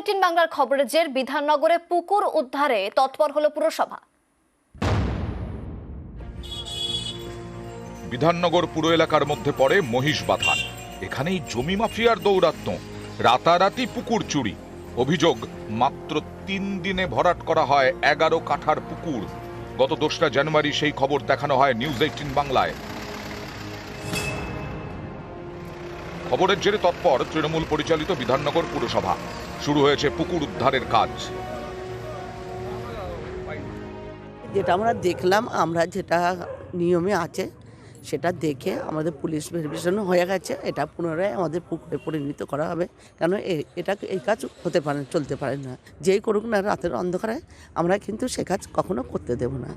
18 বাংলার খবরের জের বিধাননগরে পুকুর উদ্ধারে তৎপর হলো পুরসভা। বিধাননগর পুর এলাকার মধ্যে পড়ে মহিষবাথান। এখানেই জমি মাফিয়ার দৌরাত্ম্য, রাতারাতি পুকুর চুরি। অভিযোগ, মাত্র 3 দিনে ভরাট করা হয় 11 কাঠার পুকুর। গত 2রা জানুয়ারি সেই খবর দেখানো হয় নিউজ 18 বাংলায়। খবরের জেরে তৎপর তৃণমূল পরিচালিত বিধাননগর পুরসভা। শুরু হয়েছে পুকুর উদ্ধারের কাজ। যেটা আমরা দেখলাম, আমরা যেটা নিয়মে আছে সেটা দেখে আমাদের পুলিশ ভেরিফিকেশন হয়ে গেছে। এটা পুনরায় আমাদের পুকুরে পরিণত করা হবে, কেন এই কাজ হতে পারে, চলতে পারে না। যেই করুক না রাতের অন্ধকারে, আমরা কিন্তু সে কাজ কখনো করতে দেব না।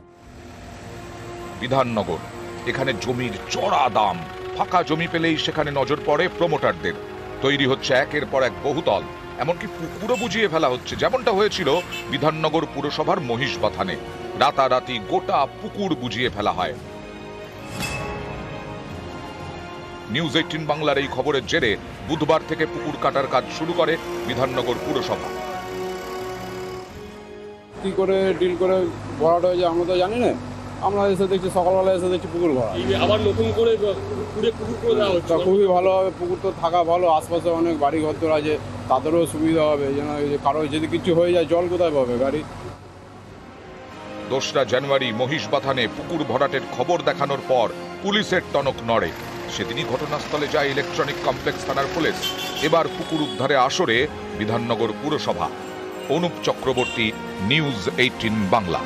বিধাননগর, এখানে জমির চড়া দাম। ফাঁকা জমি পেলেই সেখানে নজর পড়ে প্রমোটারদের। তৈরি হচ্ছে একের পর এক বহুতল, এমনকি পুকুরও বুঝিয়ে ফেলা হচ্ছে, যেমনটা হয়েছিল বিধাননগর পুরসভার মহিষবাথানে। রাতারাতি গোটা পুকুর বুঝিয়ে ফেলা হয়। নিউজ 18 বাংলার এই খবরের জেরে বুধবার থেকে পুকুর কাটার কাজ শুরু করে বিধাননগর পুরসভা। কি করে ডিল করে ভরাট হয়ে যায় আমরা তো জানি না। আমরা এসে দেখছি, সকালবেলা এসে দেখছি পুকুর ভরা। আবার নতুন করে পুকুর করে দেওয়া হচ্ছে। খুবই ভালো হবে, পুকুর তো থাকা ভালো। আশপাশে অনেক বাড়ি ঘর আছে, তাদেরও সুবিধা হবে। যেন কারো যদি কিছু হয়ে যায়, জল কোথায় পাবে গাড়ি। 2রা জানুয়ারি মহিষবাথানে পুকুর ভরাটের খবর দেখানোর পর পুলিশের টনক নড়ে। সেদিনই ঘটনাস্থলে যায় ইলেকট্রনিক কমপ্লেক্স থানার পুলিশ। এবার পুকুর উদ্ধারে আসরে বিধাননগর পুরসভা। অনুপ চক্রবর্তী, নিউজ 18 বাংলা।